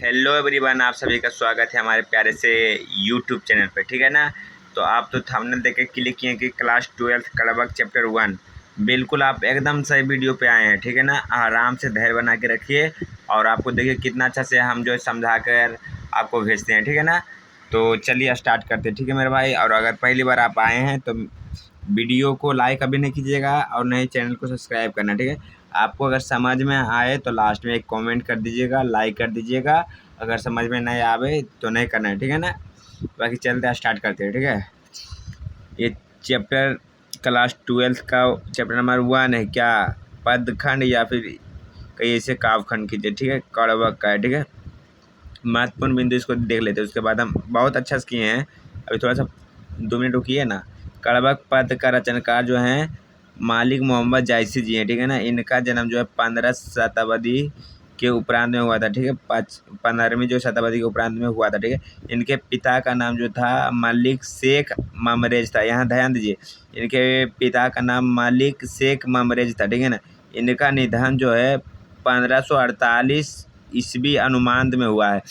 Hello everyone, आप सभी का स्वागत है हमारे प्यारे से यूट्यूब चैनल पे। ठीक है ना। तो आप तो थंबनेल देख के क्लिक किए कि क्लास 12 कड़बक चैप्टर 1। बिल्कुल आप एकदम सही वीडियो पे आए हैं। ठीक है ना। आराम से धैर्य बना के रखिए और आपको देखिए कितना अच्छा से हम जो है समझा कर आपको भेजते हैं। ठीक है ना। तो चलिए स्टार्ट करते हैं। ठीक है मेरे भाई। और अगर पहली बार आप आए हैं तो वीडियो को लाइक अभी नहीं कीजिएगा और नहीं चैनल को सब्सक्राइब करना। ठीक है। आपको अगर समझ में आए तो लास्ट में एक कमेंट कर दीजिएगा, लाइक कर दीजिएगा। अगर समझ में नहीं आवे तो नहीं करना है। ठीक है ना। बाकी चलते स्टार्ट करते हैं। ठीक है। ये चैप्टर क्लास 12 का चैप्टर नंबर 1 है। क्या पदखंड या फिर कहीं ऐसे कावखंड कीजिए। ठीक है। कड़वक का है। ठीक है। महत्वपूर्ण बिंदु इसको देख लेते हैं, उसके बाद हम बहुत अच्छा से किए हैं। अभी थोड़ा सा 2 मिनट रुकिए ना। कड़वक पद का रचनाकार जो है मालिक मोहम्मद जायसी जी हैं। ठीक है ना। इनका जन्म जो है 15 शताब्दी के उपरांत में हुआ था। ठीक है। 15वीं जो शताब्दी के उपरांत में हुआ था। ठीक है। इनके पिता का नाम जो था मलिक शेख ममरेज था। यहाँ ध्यान दीजिए, इनके पिता का नाम मलिक शेख ममरेज था। ठीक है ना। इनका निधन जो है 1548 ईस्वी अनुमान में हुआ है।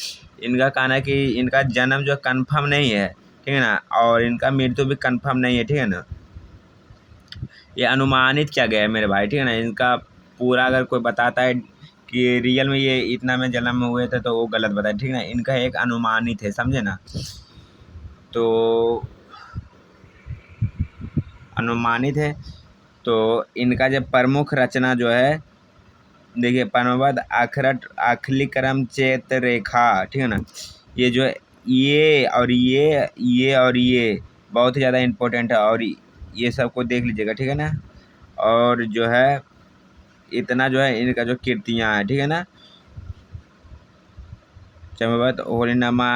इनका कहना है कि इनका जन्म जो कंफर्म नहीं है। ठीक है ना। और इनका मृत्यु भी कंफर्म नहीं है। ठीक है ना। ये अनुमानित किया गया है मेरे भाई। ठीक है ना। इनका पूरा अगर कोई बताता है कि रियल में ये इतना में जन्म में हुए थे तो वो गलत बताए। ठीक है ना। इनका एक अनुमानित है, समझे ना। तो अनुमानित है। तो इनका जो प्रमुख रचना जो है देखिए, पनवद अखरट आखली क्रम चैत रेखा। ठीक है ना। ये जो है ये और ये और ये बहुत ही ज़्यादा इम्पोर्टेंट है और ये सबको देख लीजिएगा। ठीक है ना। और जो है इतना जो है इनका जो कीर्तियाँ हैं। ठीक है ना। चमवत होलीनामा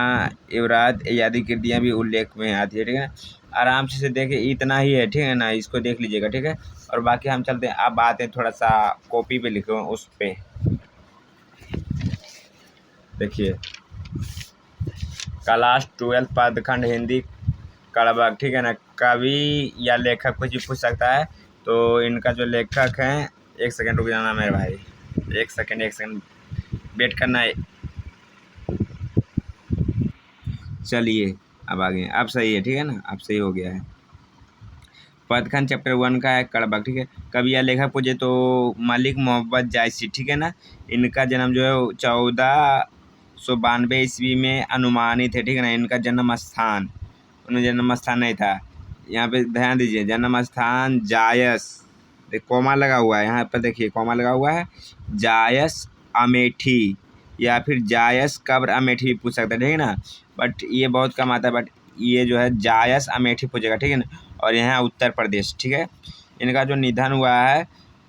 युवराज आदि कृतियाँ भी उल्लेख में आती है। ठीक है। आराम से देखिए इतना ही है। ठीक है ना। इसको देख लीजिएगा। ठीक है। और बाकी हम चलते हैं। अब आते हैं थोड़ा सा कॉपी पे लिखो उस पे देखिए क्लास 12 पदखंड हिंदी कड़बक। ठीक है ना। कवि या लेखक कुछ भी पूछ सकता है। तो इनका जो लेखक हैं, एक सेकंड रुक जाना मेरे भाई, एक सेकंड वेट करना है। चलिए अब आ गए, अब सही है। ठीक है ना। अब सही हो गया है। पदखंड चैप्टर 1 का है कड़बक। ठीक है। कवि या लेखक पूछे तो मलिक मोहम्मद जायसी। ठीक है ना। इनका जन्म जो है 1492 ईस्वी में अनुमानित है। ठीक है ना। इनका जन्म स्थान, उन्हें जन्म स्थान नहीं था। यहाँ पे ध्यान दीजिए, जन्म स्थान जायस, कॉमा लगा हुआ है यहाँ पर, देखिए कॉमा लगा हुआ है। जायस अमेठी या फिर जायस कब्र अमेठी भी पूछ सकते हैं। ठीक है ना। बट ये बहुत कम आता है। बट ये जो है जायस अमेठी पूछेगा। ठीक है ना। और यहाँ उत्तर प्रदेश। ठीक है। इनका जो निधन हुआ है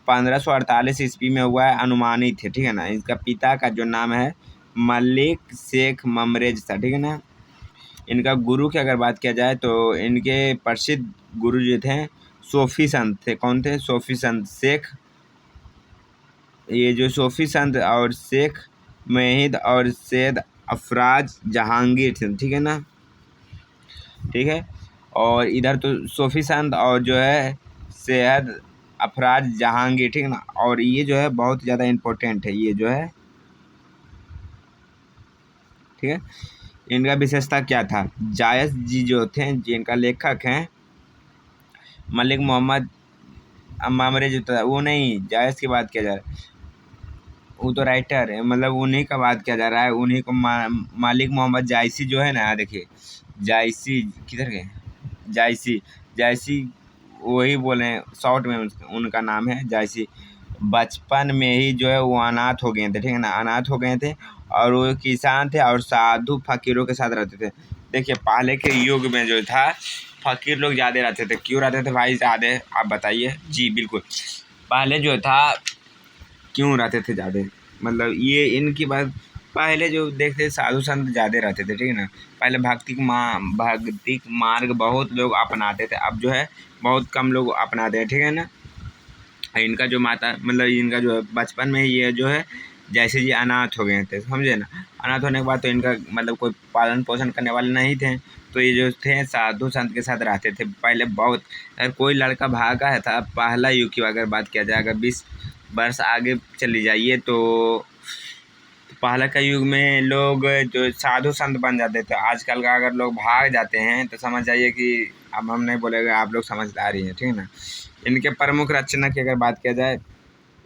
1548 ईस्वी में हुआ है, अनुमानित है। ठीक है ना। इनका पिता का जो नाम है मलिक शेख ममरेज था। ठीक है ना। इनका गुरु की अगर बात किया जाए तो इनके प्रसिद्ध गुरु जो थे सूफी संत थे। कौन थे? सूफी संत शेख, ये जो सूफी संत और शेख महिद और सैयद अफराज जहांगीर थे। ठीक है ना। ठीक है। और इधर तो सूफी संत और जो है सैयद अफराज जहांगीर। ठीक है ना। और ये जो है बहुत ज़्यादा इम्पोर्टेंट है ये जो है। ठीक है। इनका विशेषता क्या था? जायस जी जो थे, जिनका लेखक हैं मलिक मोहम्मद मामरे जो था, वो नहीं, जायस की बात किया जा रहा है। वो तो राइटर है, मतलब उन्हीं का बात किया जा रहा है। उन्हीं को मालिक मोहम्मद जायसी जो है ना, देखिए जायसी किधर गए, जायसी जायसी वही बोले, शॉर्ट में उनका नाम है जायसी। बचपन में ही जो है वो अनाथ हो गए थे। ठीक है ना। अनाथ हो गए थे और वो किसान थे और साधु फकीरों के साथ रहते थे। देखिए पहले के युग में जो था फकीर लोग ज़्यादा रहते थे। क्यों रहते थे भाई ज़्यादा, आप बताइए। जी बिल्कुल, पहले जो था क्यों रहते थे ज़्यादा, मतलब ये इनकी बात। पहले जो देखते साधु संत ज़्यादा रहते थे। ठीक है ना। पहले भक्तिक मार्ग बहुत लोग अपनाते थे, अब जो है बहुत कम लोग अपनाते हैं। ठीक है ना। इनका जो माता, मतलब इनका जो है बचपन में ये जो है जैसे जी अनाथ हो गए थे, समझे ना। अनाथ होने के बाद तो इनका मतलब कोई पालन पोषण करने वाले नहीं थे। तो ये जो थे साधु संत के साथ रहते थे पहले बहुत। अगर कोई लड़का भागा है था पहला युग की अगर बात किया जाए, अगर 20 वर्ष आगे चली जाइए तो पहले के युग में लोग जो साधु संत बन जाते थे, आजकल का अगर लोग भाग जाते हैं तो समझ जाइए कि अब हम नहीं बोलेंगे, आप लोग समझदार ही हैं, ठीक है ना। इनके प्रमुख रचना की अगर बात किया जाए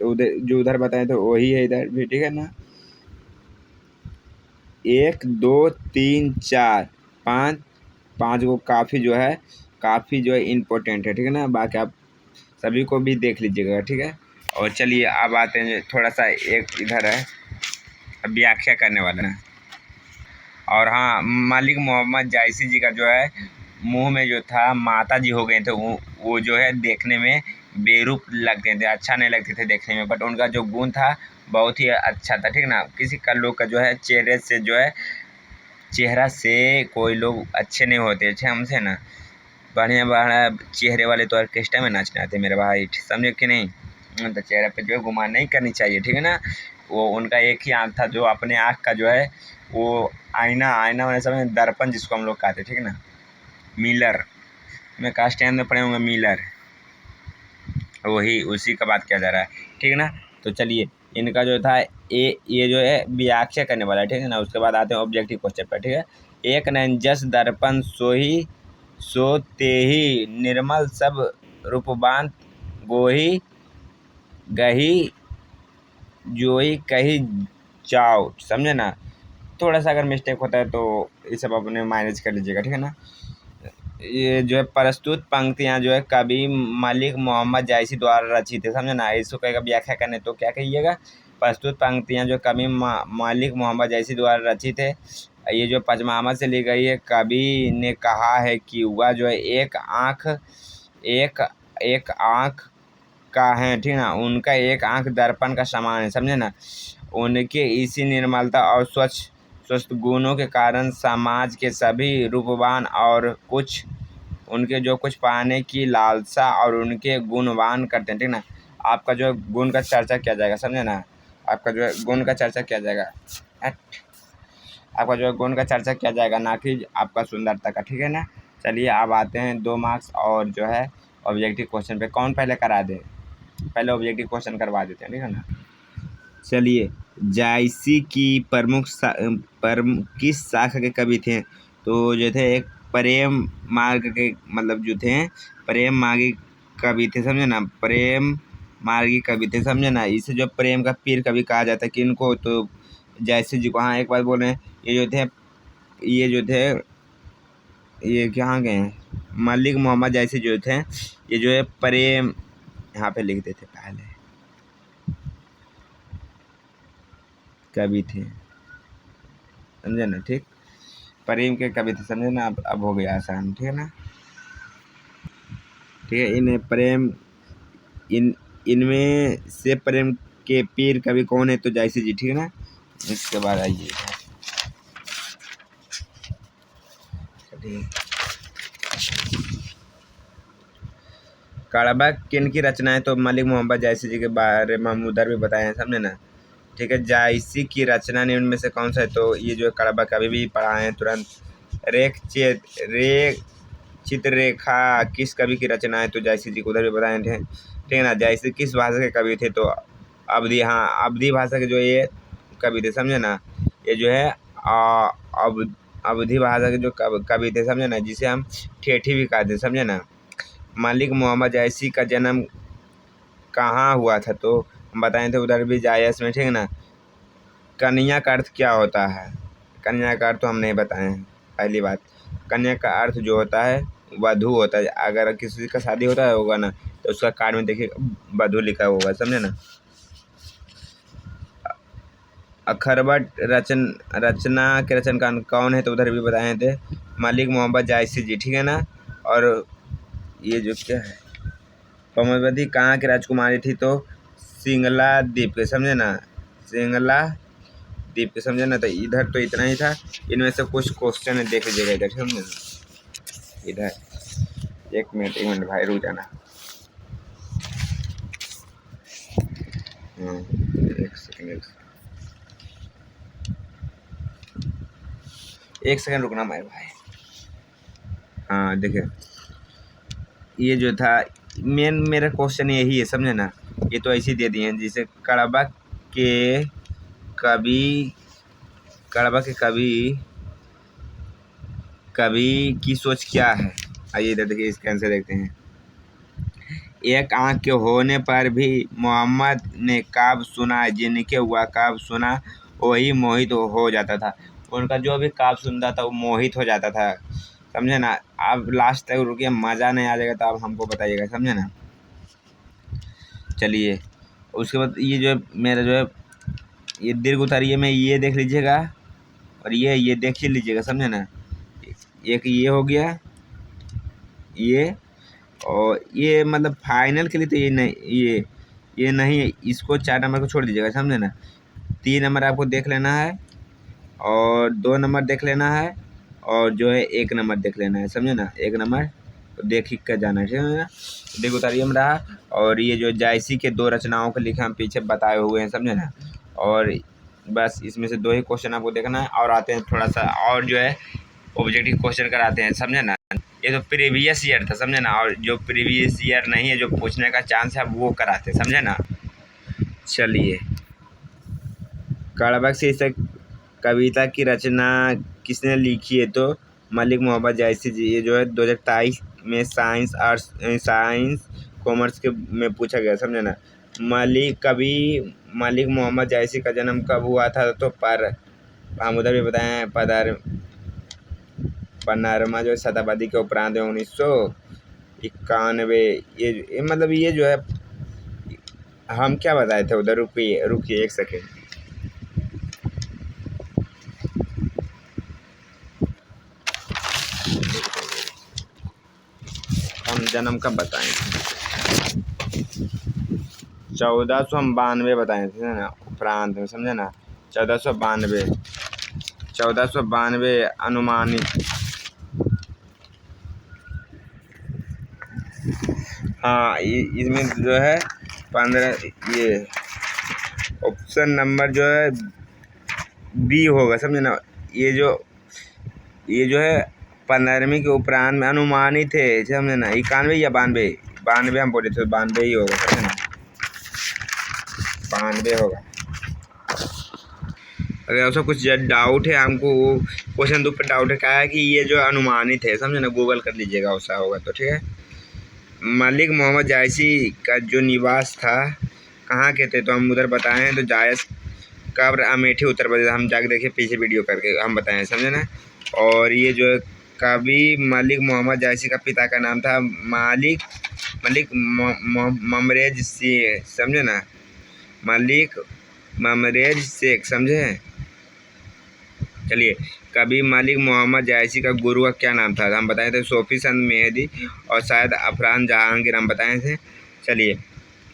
तो उधर जो उधर बताए तो वही है इधर भी, ठीक है ना। 1 2 3 4 5 5 को काफ़ी जो है इम्पोर्टेंट है, ठीक है ना। बाकी आप सभी को भी देख लीजिएगा, ठीक है। और चलिए अब आते हैं थोड़ा सा एक इधर है व्याख्या करने वाला है। और हाँ, मलिक मोहम्मद जायसी जी का जो है मुंह में जो था माता जी हो गए थे, वो जो है देखने में बेरूप लगते थे, अच्छा नहीं लगते थे देखने में, बट उनका जो गुण था बहुत ही अच्छा था, ठीक ना। किसी का लोग का जो है चेहरा से कोई लोग अच्छे नहीं होते, अच्छे हमसे ना बढ़िया बढ़िया चेहरे वाले तो ऑर्केस्ट्रा में नाचने आते मेरे भाई, समझे कि नहीं। तो चेहरे पे जो है गुमान नहीं करनी चाहिए, ठीक है ना। वो उनका एक ही आँख था जो अपने आँख का जो है वो आईना होने समय दर्पण जिसको हम लोग कहते, ठीक है ना, मिलर में कास्ट टाइम में पढ़े होंगे, मिलर वही उसी का बात किया जा रहा है, ठीक है ना। तो चलिए इनका जो था ये जो है व्याख्या करने वाला है, ठीक है ना। उसके बाद आते हैं ऑब्जेक्टिव क्वेश्चन पर, ठीक है। एक नैन जस दर्पण सो तेहि निर्मल सब रूपवान गोही गही जोई कही जाओ, समझे ना। थोड़ा सा अगर मिस्टेक होता है तो ये सब अपने मैनेज कर लीजिएगा, ठीक है ना। ये जो है प्रस्तुत पंक्तियाँ जो है कवि मलिक मोहम्मद जायसी द्वारा रचित है, समझे ना। इसको कहेगा व्याख्या करने तो क्या कहिएगा, प्रस्तुत पंक्तियाँ जो कवि मलिक मोहम्मद जायसी द्वारा रचित है। ये जो पचमामा से ली गई है, कवि ने कहा है कि वह जो है एक आँख का है, ठीक है ना। उनका एक आँख दर्पण का समान है, समझे ना। उनके इसी निर्मलता और स्वस्थ गुणों के कारण समाज के सभी रूपवान और उनके जो कुछ पाने की लालसा और उनके गुणवान करते हैं, ठीक ना। आपका जो गुण का चर्चा किया जाएगा, समझे ना। आपका जो है गुण का चर्चा किया जाएगा, आपका जो है गुण का चर्चा किया जाएगा, ना कि आपका सुंदरता का, ठीक है ना। चलिए अब आते हैं 2 मार्क्स और जो है ऑब्जेक्टिव क्वेश्चन पे। कौन पहले करा दे, पहले ऑब्जेक्टिव क्वेश्चन करवा देते हैं, ठीक है ना। चलिए जायसी की किस शाखा के कवि थे, तो जो थे एक प्रेम मार्ग के, मतलब जो थे प्रेम मार्गी कवि थे, समझे ना। प्रेम मार्गी कवि थे, समझे ना। इसे जो प्रेम का पीर कवि कहा जाता है किनको, तो जायसी जी को। हाँ एक बात बोल रहे हैं, ये जो थे ये कहाँ गए हैं, मलिक मोहम्मद जायसी जो थे ये जो है प्रेम, यहाँ पे लिख देते पहले, कवि थे, समझे ना, ठीक। प्रेम के कवि थे, समझे ना। अब हो गया आसान, ठीक है ना। ठीक है, इनमें से प्रेम के पीर कवि कौन है, तो जायसी जी, ठीक है ना। इसके बाद आइए कड़बक किन की रचना है, तो मलिक मोहम्मद जायसी जी के बारे में हम उधर भी बताए हैं, समझे ना। ठीक है, जायसी की रचना ने उनमें से कौन सा है, तो ये जो कड़बक अभी भी पढ़ाए हैं तुरंत। रेख चित्ररेखा किस कवि की रचना है, तो जायसी जी को उधर भी बताए थे, ठीक है ना। जायसी किस भाषा के कवि थे, तो अवधी, हाँ अवधी भाषा के जो ये कवि थे, समझे ना। ये जो है अवधी भाषा के जो कवि थे, समझे ना, जिसे हम ठेठी भी कहते हैं, समझे ना। मलिक मोहम्मद जायसी का जन्म कहाँ हुआ था, तो हम बताए थे उधर भी जायस में, ठीक है ना। कन्या का अर्थ क्या होता है, कन्या का अर्थ तो हम नहीं बताए हैं। पहली बात, कन्या का अर्थ जो होता है वधू होता है। अगर किसी का शादी होता है होगा ना, तो उसका कार्ड में देखिए वधू लिखा होगा, समझे ना। अखरबट रचना के रचनकार कौन है, तो उधर भी बताए थे मलिक मोहम्मद जायसी जी, ठीक है ना। और ये जो क्या है, पद्मावती कहाँ की राजकुमारी थी, तो सिंगला द्वीप के, समझे ना, सिंगला द्वीप के, समझे ना। तो इधर तो इतना ही था, इनमें से कुछ क्वेश्चन देख लीजिएगा इधर, समझे ना। इधर एक मिनट भाई, रुक जाना। एक सेकंड रुकना मेरे भाई। हाँ देखिए, ये जो था मेन मेरा क्वेश्चन यही है, समझे ना। ये तो ऐसे दे दिए हैं, जिसे कड़बक के कवि कड़बक के कवि की सोच क्या है। आइए इधर देखिए, इसका आंसर देखते हैं। एक आँख के होने पर भी मोहम्मद ने काव्य सुना, जिनके वह काव्य सुना वही मोहित हो जाता था। उनका जो भी काव्य सुनता था वो मोहित हो जाता था, समझे ना। आप लास्ट तक रुकिए, मज़ा नहीं आ जाएगा तो आप हमको बताइएगा, समझे ना। चलिए उसके बाद ये जो है मेरा जो है ये दीर्घ उतारिये में ये देख लीजिएगा और ये देख ही लीजिएगा, समझे ना। एक ये हो गया ये, और ये मतलब फाइनल के लिए तो ये नहीं, ये नहीं है। इसको 4 नंबर को छोड़ दीजिएगा, समझे ना। 3 नंबर आपको देख लेना है और 2 नंबर देख लेना है और जो है 1 नंबर देख लेना है, समझे ना। 1 नंबर देख ही कर जाना है, ठीक है ना। देखो उतारिए में रहा, और ये जो जायसी के 2 रचनाओं को लिखे हम पीछे बताए हुए हैं, समझे ना। और बस इसमें से 2 ही क्वेश्चन आपको देखना है। और आते हैं थोड़ा सा और जो है ऑब्जेक्टिव क्वेश्चन कराते हैं, समझे ना। ये तो प्रीवियस ईयर था, समझे ना। और जो प्रीवियस ईयर नहीं है, जो पूछने का चांस है वो कराते हैं, समझे ना। चलिए, कड़बक से इस कविता की रचना किसने लिखी है, तो मलिक मोहम्मद जायसी जी। ये जो है 2023 में साइंस कॉमर्स के में पूछा गया, समझे ना। मलिक मोहम्मद जायसी का जन्म कब हुआ था, तो हम उधर भी बताए हैं, 15वां जो शताब्दी के उपरांत में 1991। ये मतलब ये जो है हम क्या बताए थे उधर, रुकिए 1 सेकेंड। हम जन्म कब बताए थे, 1492 बताए थे ना, उपरांत में, समझे ना। 1492 अनुमानित। हाँ, इसमें जो है 15, ये ऑप्शन नंबर जो है बी होगा, समझे ना। ये जो है 15वीं के उपरांत में अनुमानित है, समझे ना। 91 या 92 हम बोले थे, 92 ही होगा, समझे ना। 92 होगा। अगर ऐसा कुछ डाउट है हमको, वो क्वेश्चन 2 पर डाउट है, क्या है कि ये जो अनुमानित है, समझे ना। गूगल कर लीजिएगा, ऐसा होगा तो ठीक है। मलिक मोहम्मद जायसी का जो निवास था कहाँ के थे, तो हम उधर बताए हैं। तो जायस कब्र अमेठी उत्तर प्रदेश, हम जाके देखिए पीछे वीडियो करके हम बताएं, समझे ना। और ये जो कवि मलिक मोहम्मद जायसी का पिता का नाम था मलिक ममरेज शेख, समझे ना। मलिक ममरेज शेख, समझे। चलिए, कवि मलिक मोहम्मद जायसी का गुरु का क्या नाम था, हम बताए थे सूफी संत मेहदी और शायद अफरान जहांगीर, हम बताए थे। चलिए,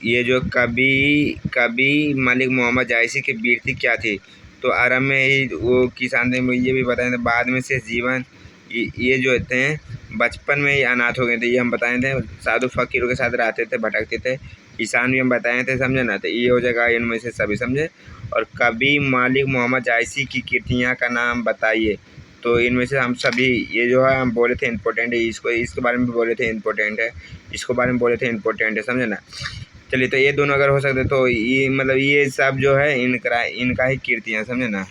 ये जो कवि मलिक मोहम्मद जायसी की वृत्ति क्या थी, तो आरंभ में ही वो किसान थे, ये भी बताए थे। बाद में से जीवन ये जो थे बचपन में ही अनाथ हो गए थे, ये हम बताए थे। साधु फकीरों के साथ रहते थे, भटकते थे। किसान भी हम बताए थे, समझे ना। तो ये हो जाएगा इनमें से सभी, समझे। और कवि मलिक मोहम्मद जायसी की कृतियाँ का नाम बताइए, तो इनमें से हम सभी ये जो है हम बोले थे इम्पोर्टेंट है, इसके बारे में भी बोले थे इम्पोर्टेंट है, इसके बारे में बोले थे इम्पोर्टेंट है, समझे ना। चलिए, तो ये दोनों अगर हो सकते तो ये मतलब ये सब जो है इनका ही कृतियाँ, समझे ना।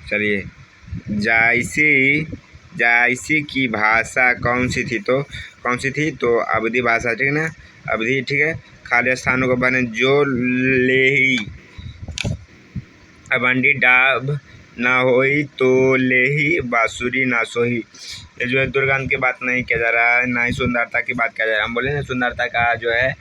चलिए, जायसी की भाषा कौन सी थी, तो अवधी भाषा, ठीक है ना। अवधी, ठीक है। खाली स्थानों को बने जो लेही अबंडी डाब ना होई, तो लेही बाँसुरी ना सोही। ये जो है दुर्गंध की बात नहीं किया जा रहा है, ना ही सुंदरता की बात किया जा रहा है। हम बोले ना, सुंदरता का जो है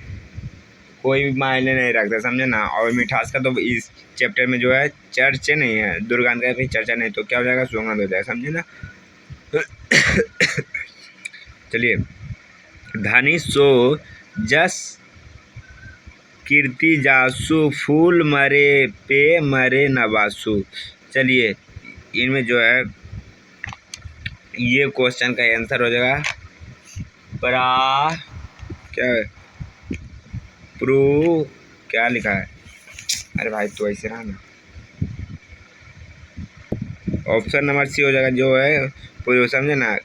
कोई भी मायने नहीं रखता, समझे ना। और मिठास का तो इस चैप्टर में जो है चर्चा नहीं है, दुर्गंध का भी चर्चा नहीं, तो क्या हो जाएगा, सुगंध हो जाएगा, समझे ना। चलिए, धनी सो जस कीर्ति जासु, फूल मरे पे मरे नवासु। चलिए, इनमें जो है ये क्वेश्चन का आंसर हो जाएगा क्या लिखा है, अरे भाई तो ऐसे रहा ना। ऑप्शन नंबर सी हो जाएगा, जो है पूरी, समझे ना।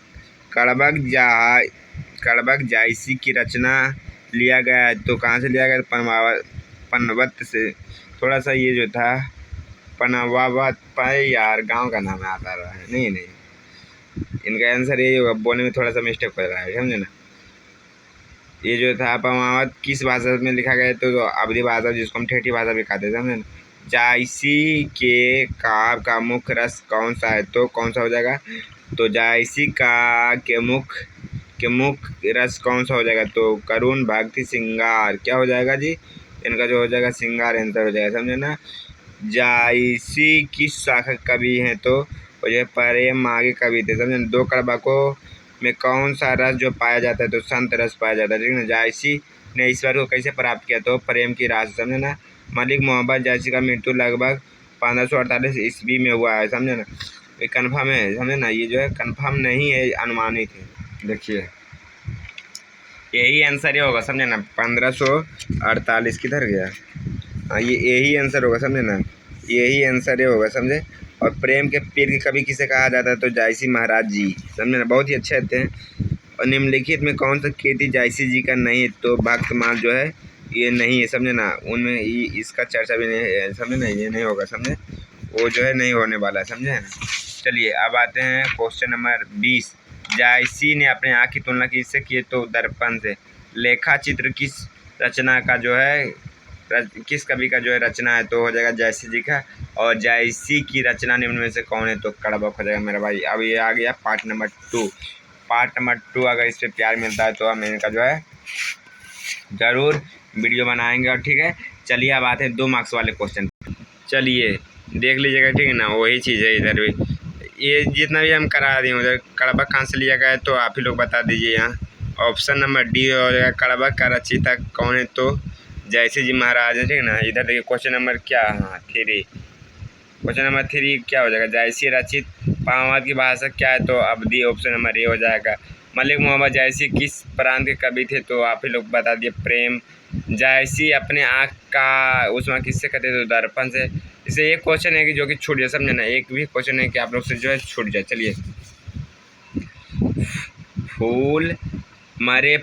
कड़बक जायसी की रचना लिया गया है, तो कहाँ से लिया गया, पनवत से। थोड़ा सा ये जो था पनावावत पाए यार, गांव का नाम आता रहा है। नहीं नहीं, इनका आंसर यही होगा, बोलने में थोड़ा सा मिस्टेक हो रहा है, समझे ना। ये जो था पमावत किस भाषा में लिखा गया, तो अवधी भाषा, जिसको हम ठेठी भाषा भी कहते हैं, समझे ना। जायसी के काव्य का मुख्य रस कौन सा है, तो कौन सा हो जाएगा, तो जायसी का के मुख्य रस कौन सा हो जाएगा, तो करुण, भक्ति, श्रृंगार। क्या हो जाएगा जी, इनका जो हो जाएगा श्रृंगार आंसर हो जाएगा, समझे ना। जायसी किस शाखा कवि हैं, तो वो जो प्रेम मागे कवि थे, समझे ना। दो कड़बकों में कौन सा रस जो पाया जाता है, तो संत रस पाया जाता है, ठीक है ना। जायसी ने ईश्वर को कैसे प्राप्त किया, तो प्रेम की रास, समझे ना। मलिक मोहम्मद जायसी का मृत्यु लगभग 1548 ईस्वी में हुआ है, समझे ना। ये कन्फर्म है, समझे ना, ये जो है कन्फर्म नहीं है, अनुमानित है। देखिए यही आंसर ही होगा, समझे ना। 1548 किधर गया, हाँ ये यही आंसर होगा, समझे ना, यही आंसर ही होगा, समझे। और प्रेम के पीर के कवि किसे कहा जाता है, तो जायसी महाराज जी, समझे ना, बहुत ही अच्छे थे। और निम्नलिखित में कौन सा कृति जायसी जी का नहीं है, तो भक्तमाल जो है ये नहीं है, समझे ना। उनमें इसका चर्चा भी नहीं है, समझे ना, ये नहीं होगा, समझे, वो जो है नहीं होने वाला है, समझे ना। चलिए अब आते हैं क्वेश्चन नंबर 20। जायसी ने अपने आँख की तुलना किससे की, तो दर्पण से। लेखा चित्र किस रचना का जो है, किस कवि का जो है रचना है, तो हो जाएगा जायसी जी का। और जायसी की रचना निम्न में से कौन है, तो कड़बक हो जाएगा मेरा भाई। अब ये आ गया पार्ट नंबर 2। पार्ट नंबर 2 अगर इस पर प्यार मिलता है तो हम इनका जो है ज़रूर वीडियो बनाएंगे, और ठीक है। चलिए अब आते हैं 2 मार्क्स वाले क्वेश्चन। चलिए देख लीजिएगा, ठीक है ना, वही चीज़ है इधर भी। ये जितना भी हम करा दिए उधर कड़बक कहाँ से लिया गया है, तो आप ही लोग बता दीजिए। यहाँ ऑप्शन नंबर डी हो जाएगा, कड़बक का रचयिता कौन है, तो जायसी जी महाराज है, ठीक है ना। इधर देखिए क्वेश्चन नंबर क्या, हाँ 3, क्वेश्चन नंबर 3 क्या हो जाएगा, जायसी रचित पमावत की भाषा क्या है, तो अवधी, ऑप्शन नंबर ए हो जाएगा। मलिक मोहम्मद जायसी किस प्रांत के कवि थे, तो आप ही लोग बता दिए, प्रेम। जायसी अपने आँख का उसमें किससे कहते थे, तो दर्पण से। इसे एक क्वेश्चन है कि जो कि छूट जाए, समझे ना, एक भी क्वेश्चन है कि आप लोग से जो है छूट जाए। चलिए, फूल मरे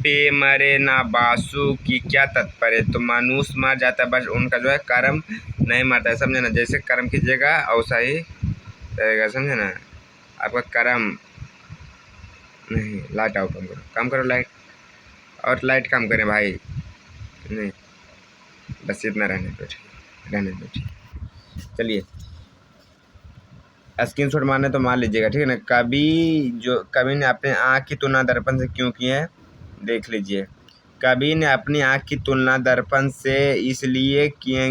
पे मरे ना बासु की क्या तात्पर्य है, तो मनुष्य मर जाता है, बस उनका जो है कर्म नहीं मरता है, समझे ना। जैसे कर्म कीजिएगा वैसा ही रहेगा, समझे ना। आपका कर्म नहीं, लाइट आओ, कम करो लाइट, और लाइट कम करें भाई, नहीं बस इतना रहने दो, ठीक। चलिए स्क्रीनशॉट मारने तो मार लीजिएगा, ठीक है ना। कवि ने अपने आँख की तुलना दर्पण से क्यों की है, देख लीजिए। कवि ने अपनी आँख की तुलना दर्पण से इसलिए किए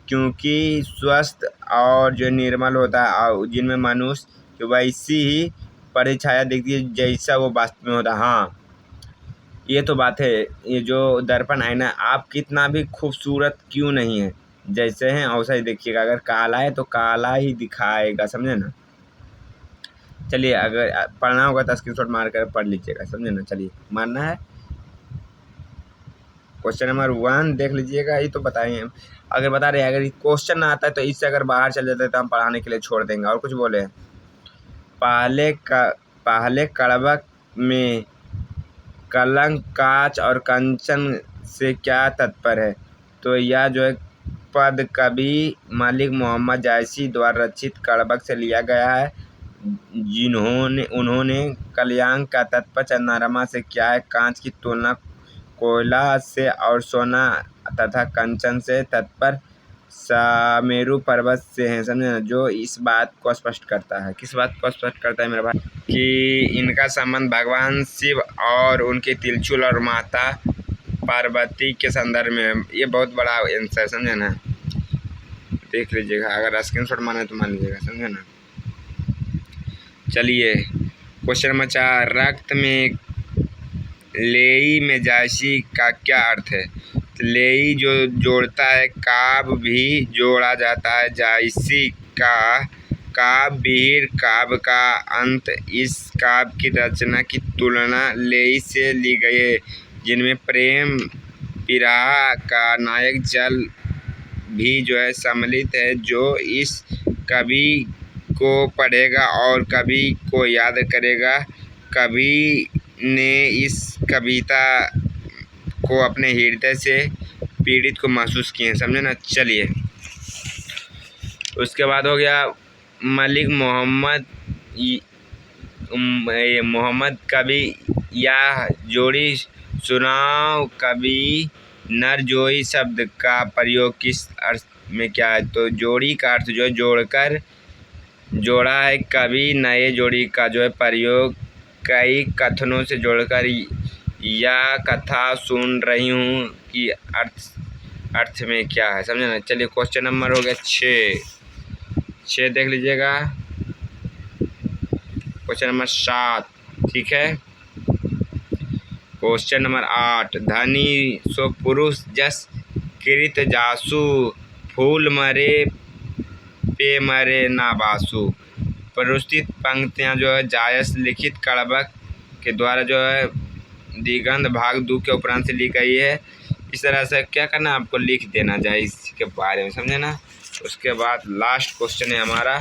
क्योंकि स्वस्थ और जो निर्मल होता है, और जिनमें मनुष्य वैसी ही परिछाया दिखती है जैसा वो वास्तव में होता है। हाँ ये तो बात है, ये जो दर्पण है ना, आप कितना भी खूबसूरत क्यों नहीं है, जैसे हैं वैसा ही देखिएगा। अगर काला है तो काला ही दिखाएगा, समझे ना। चलिए अगर पढ़ना होगा तो स्क्रीनशॉट मार कर पढ़ लीजिएगा, समझे ना। चलिए मानना है, क्वेश्चन नंबर 1 देख लीजिएगा। ये तो बताएं, अगर बता रहे हैं अगर क्वेश्चन ना आता है तो इससे अगर बाहर चल जाते हैं तो हम पढ़ाने के लिए छोड़ देंगे। और कुछ बोले, पहले कड़बक में कलंक, कांच और कंचन से क्या तात्पर्य है, तो यह जो है पद कवि मलिक मोहम्मद जायसी द्वारा रचित कड़बक से लिया गया है। उन्होंने कलयांक का तात्पर्य चंद्रमा से क्या है, कांच की तुलना कोयला से और सोना तथा कंचन से तात्पर्य सुमेरु पर्वत से है, समझे ना। जो इस बात को स्पष्ट करता है, किस बात को स्पष्ट करता है मेरा भाई, कि इनका संबंध भगवान शिव और उनके तिलचुल और माता पार्वती के संदर्भ में। ये बहुत बड़ा आंसर, समझे ना, देख लीजिएगा। अगर स्क्रीनशॉट माने तो मान लीजिएगा, समझे ना। चलिए क्वेश्चन नंबर 4, रक्त में लेई में जायसी का क्या अर्थ है, तो लेई जो जोड़ता है, काव्य भी जोड़ा जाता है। जायसी का काव्य विहीर काव्य का अंत, इस काव्य की रचना की तुलना लेई से ली गई है, जिनमें प्रेम विरह का नायक जल भी जो है सम्मिलित है। जो इस कवि को पढ़ेगा और कवि को याद करेगा, कवि ने इस कविता को अपने हृदय से पीड़ित को महसूस किए हैं, समझे ना। चलिए उसके बाद हो गया मलिक मोहम्मद कभी या जोड़ी सुनाओ कभी नरजोई शब्द का प्रयोग किस अर्थ में क्या है। तो जोड़ी का अर्थ जो है जोड़कर जोड़ा है, कभी नए जोड़ी का जो है प्रयोग कई कथनों से जोड़कर या कथा सुन रही हूँ कि अर्थ में क्या है, समझे ना। चलिए क्वेश्चन नंबर हो गया 6 देख लीजिएगा। क्वेश्चन नंबर 7, ठीक है। क्वेश्चन नंबर 8, धनी सो पुरुष जस कृत जासु फूल मरे पे मरे ना बासु। प्रस्तुत पंक्तियाँ जो है जायस लिखित कड़बक के द्वारा जो है दिगंत भाग 2 के उपरांत से ली गई है। इस तरह से क्या करना, आपको लिख देना जाए इसके बारे में, समझे ना। उसके बाद लास्ट क्वेश्चन है हमारा,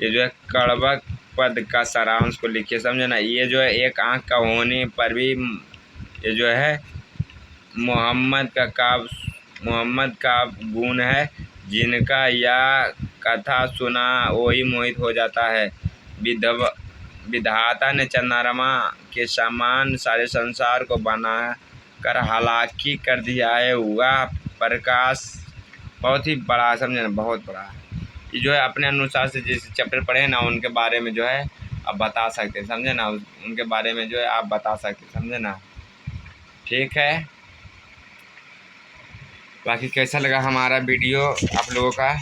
ये जो है कड़बक पद का सारांश को लिखिए, समझे ना। ये जो है एक आंख का होने पर भी ये जो है मोहम्मद का गुण है, जिनका यह कथा सुना वही मोहित हो जाता है। विधाता ने चंद्रमा के समान सारे संसार को बना कर हालाकी कर दिया है। वह प्रकाश बहुत ही बड़ा, समझे ना, बहुत बड़ा। ये जो है अपने अनुसार से जैसे चैप्टर पढ़े ना उनके बारे में जो है आप बता सकते हैं, समझे ना। उनके बारे में जो है आप बता सकते हैं, समझे ना। ठीक है, बाकी कैसा लगा हमारा वीडियो आप लोगों का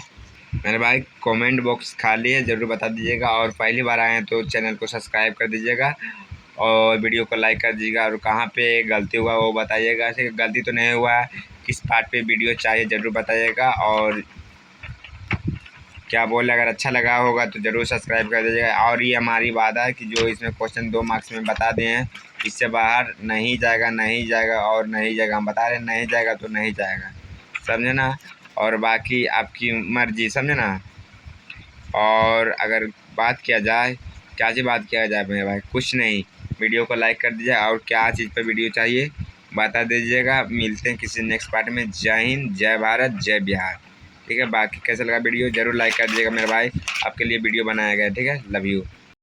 मेरे भाई, कमेंट बॉक्स खाली है, ज़रूर बता दीजिएगा। और पहली बार आए हैं तो चैनल को सब्सक्राइब कर दीजिएगा और वीडियो को लाइक कर दीजिएगा। और कहाँ पे गलती हुआ वो बताइएगा, ऐसे गलती तो नहीं हुआ है, किस पार्ट पे वीडियो चाहिए ज़रूर बताइएगा। और क्या बोले, अगर अच्छा लगा होगा तो ज़रूर सब्सक्राइब कर दीजिएगा। और ये हमारी वादा है कि जो इसमें क्वेश्चन 2 मार्क्स में बता दिए हैं इससे बाहर नहीं जाएगा, नहीं जाएगा और नहीं जाएगा। हम बता रहे हैं नहीं जाएगा तो नहीं जाएगा, समझे ना। और बाकी आपकी मर्जी, समझे ना। और अगर बात किया जाए, क्या चीज़ बात किया जाए मेरे भाई, कुछ नहीं, वीडियो को लाइक कर दीजिए और क्या चीज़ पर वीडियो चाहिए बता दीजिएगा। मिलते हैं किसी नेक्स्ट पार्ट में। जय हिंद, जय भारत, जय बिहार। ठीक है, बाकी कैसा लगा वीडियो ज़रूर लाइक कर दीजिएगा मेरे भाई, आपके लिए वीडियो बनाया गया है। ठीक है, लव यू।